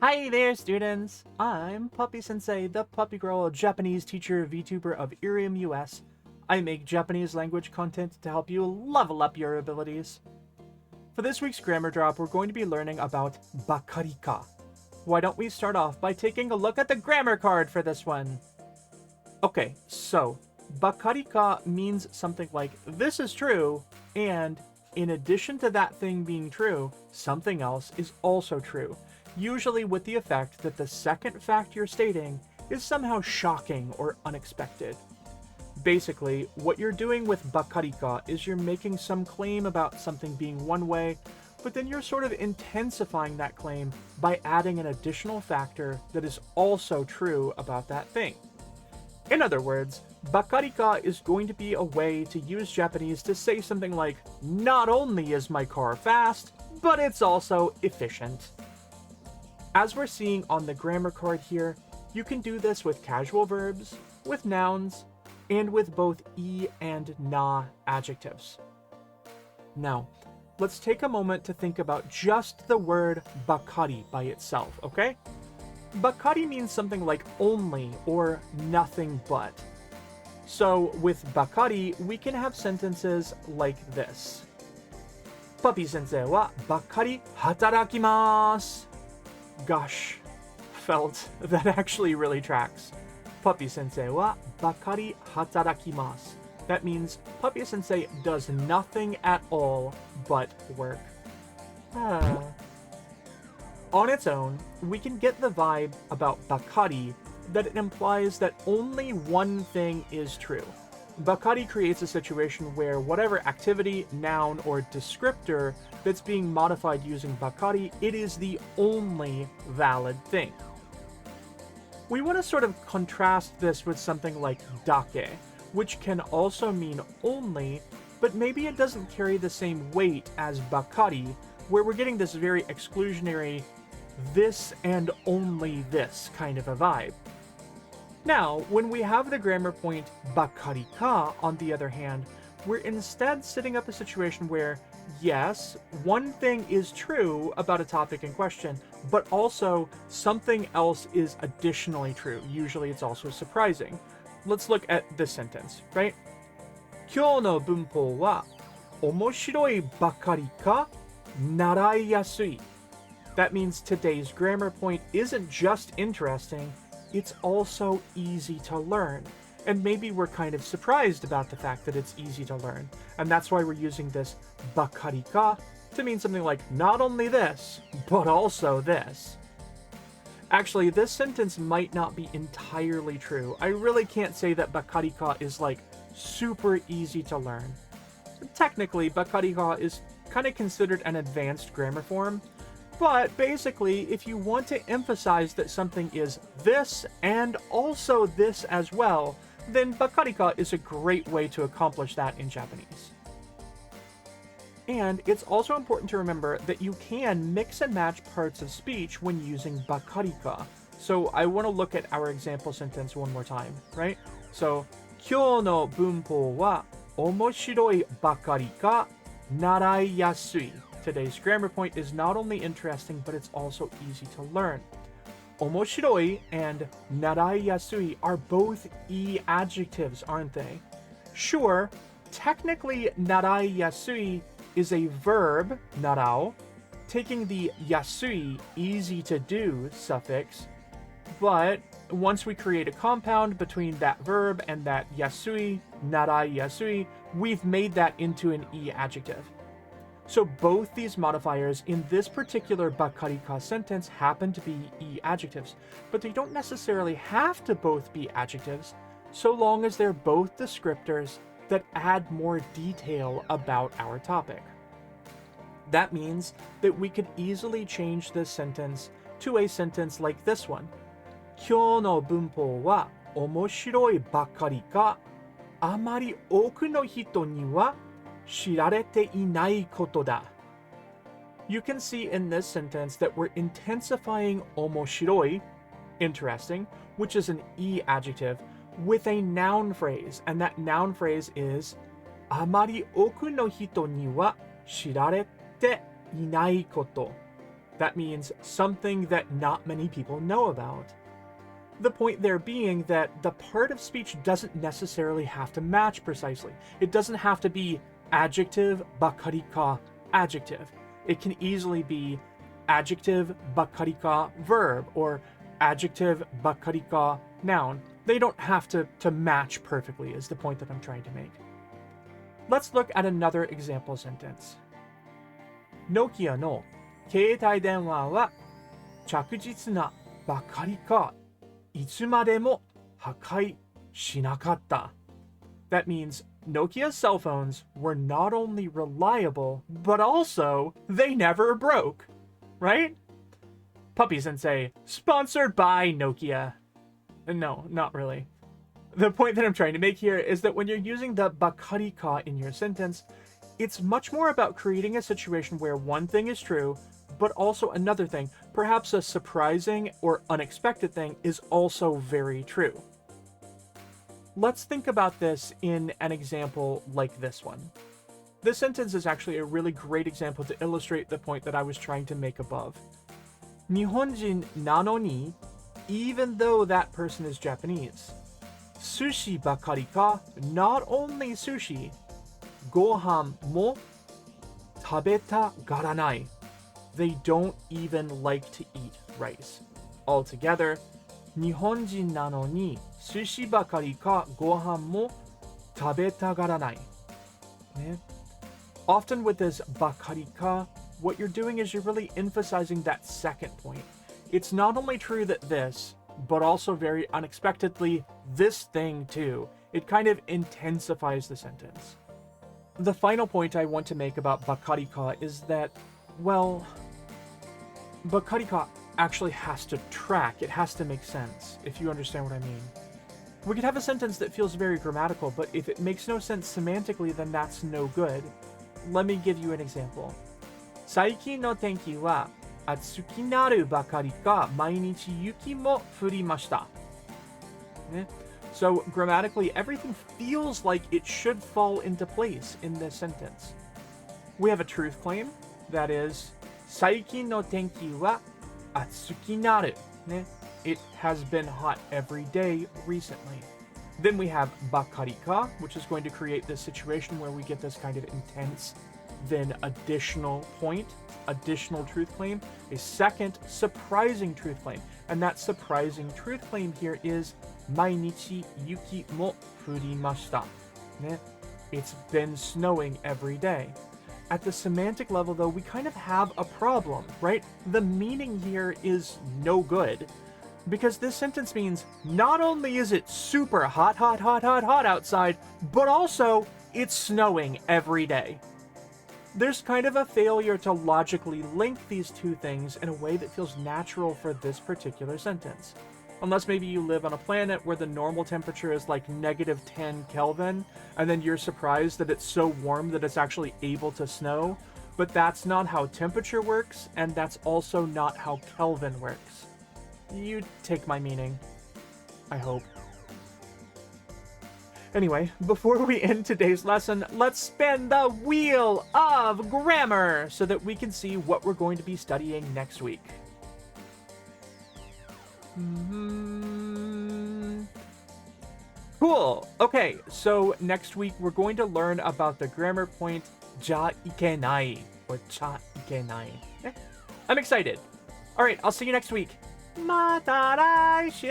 Hi there, students! I'm Puppy-Sensei, the puppy girl Japanese teacher VTuber of Irium US. I make Japanese language content to help you level up your abilities. For this week's grammar drop, we're going to be learning about Bakari ka. Why don't we start off by taking a look at the grammar card for this one? Okay, so Bakari ka means something like this is true, and in addition to that thing being true, something else is also true, usually with the effect that the second fact you're stating is somehow shocking or unexpected. Basically, what you're doing with Bakari ka is you're making some claim about something being one way, but then you're sort of intensifying that claim by adding an additional factor that is also true about that thing. In other words, Bakari ka is going to be a way to use Japanese to say something like, not only is my car fast, but it's also efficient. As we're seeing on the grammar card here, you can do this with casual verbs, with nouns, and with both e and na adjectives. Now, let's take a moment to think about just the word bakari by itself, okay? Bakari means something like only or nothing but. So with bakari, we can have sentences like this. Puppy-Sensei wa bakari hatarakimasu. Gosh, felt that actually really tracks. Puppy-Sensei wa bakari hatarakimasu. That means Puppy-Sensei does nothing at all but work. On its own, we can get the vibe about Bakari that it implies that only one thing is true. Bakari creates a situation where whatever activity, noun, or descriptor that's being modified using Bakari, it is the only valid thing. We want to sort of contrast this with something like dake, which can also mean only, but maybe it doesn't carry the same weight as Bakari, where we're getting this very exclusionary this and only this kind of a vibe. Now, when we have the grammar point Bakari ka, on the other hand, we're instead setting up a situation where, yes, one thing is true about a topic in question, but also something else is additionally true. Usually it's also surprising. Let's look at this sentence, right? 今日の文法は面白いばかりか習いやすい. That means today's grammar point isn't just interesting, it's also easy to learn. And maybe we're kind of surprised about the fact that it's easy to learn. And that's why we're using this bakari ka to mean something like not only this, but also this. Actually, this sentence might not be entirely true. I really can't say that bakari ka is like super easy to learn. Technically, bakari ka is kind of considered an advanced grammar form. But basically, if you want to emphasize that something is this and also this as well, then bakari ka is a great way to accomplish that in Japanese. And it's also important to remember that you can mix and match parts of speech when using bakari ka. So I want to look at our example sentence one more time, right? So, 今日の文法は面白いばかりか習いやすい. Today's grammar point is not only interesting, but it's also easy to learn. Omoshiroi and naraiyasui are both e adjectives, aren't they? Sure, technically naraiyasui is a verb, narao, taking the yasui, easy to do suffix, but once we create a compound between that verb and that yasui, naraiyasui, we've made that into an e adjective. So both these modifiers in this particular bakari ka sentence happen to be e adjectives, but they don't necessarily have to both be adjectives, so long as they're both descriptors that add more detail about our topic. That means that we could easily change this sentence to a sentence like this one. 今日の文法は面白いばかりか、あまり多くの人には知られていないことだ. You can see in this sentence that we're intensifying omoshiroi, interesting, which is an e adjective, with a noun phrase, and that noun phrase is あまり多くの人には知られていないこと. That means something that not many people know about. The point there being that the part of speech doesn't necessarily have to match precisely. It doesn't have to be adjective, bakari ka, adjective. It can easily be adjective, bakari ka, verb, or adjective, bakari ka, noun. They don't have to match perfectly, is the point that I'm trying to make. Let's look at another example sentence. Nokia no keitai denwa wa chakujitsu na bakari ka itsumade mo hakai shinakatta. That means Nokia cell phones were not only reliable, but also they never broke, right? Puppy-Sensei, sponsored by Nokia. No, not really. The point that I'm trying to make here is that when you're using the bakari ka in your sentence, it's much more about creating a situation where one thing is true, but also another thing, perhaps a surprising or unexpected thing, is also very true. Let's think about this in an example like this one. This sentence is actually a really great example to illustrate the point that I was trying to make above. Nihonjin nano ni, even though that person is Japanese. Sushi bakari ka, not only sushi. Gohan mo tabeta garanai. They don't even like to eat rice. Altogether, Nihonjin nano ni sushi bakari ka gohan mo tabeta garanai. Often with this bakari ka, what you're doing is you're really emphasizing that second point. It's not only true that this, but also very unexpectedly, this thing too. It kind of intensifies the sentence. The final point I want to make about bakari ka is that, well, bakari ka actually has to track. It has to make sense, if you understand what I mean. We could have a sentence that feels very grammatical, but if it makes no sense semantically, then that's no good. Let me give you an example. Saikin no tenki wa atsuki naru bakari ka mainichi yuki mo furimashita. So grammatically, everything feels like it should fall into place in this sentence. We have a truth claim, that is, Saikin no tenki wa atsuki naru. It has been hot every day recently. Then we have bakari ka, which is going to create this situation where we get this kind of intense, then additional point, additional truth claim, a second surprising truth claim. And that surprising truth claim here is mainichi yuki mo furimashita. It's been snowing every day. At the semantic level, though, we kind of have a problem, right? The meaning here is no good. Because this sentence means not only is it super hot outside, but also it's snowing every day. There's kind of a failure to logically link these two things in a way that feels natural for this particular sentence. Unless maybe you live on a planet where the normal temperature is like -10 Kelvin, and then you're surprised that it's so warm that it's actually able to snow. But that's not how temperature works, and that's also not how Kelvin works. You take my meaning. I hope. Anyway, before we end today's lesson, let's spin the wheel of grammar so that we can see what we're going to be studying next week. Cool. Okay, so next week we're going to learn about the grammar point ja ikenai, or cha ikenai. I'm excited. All right, I'll see you next week. また来週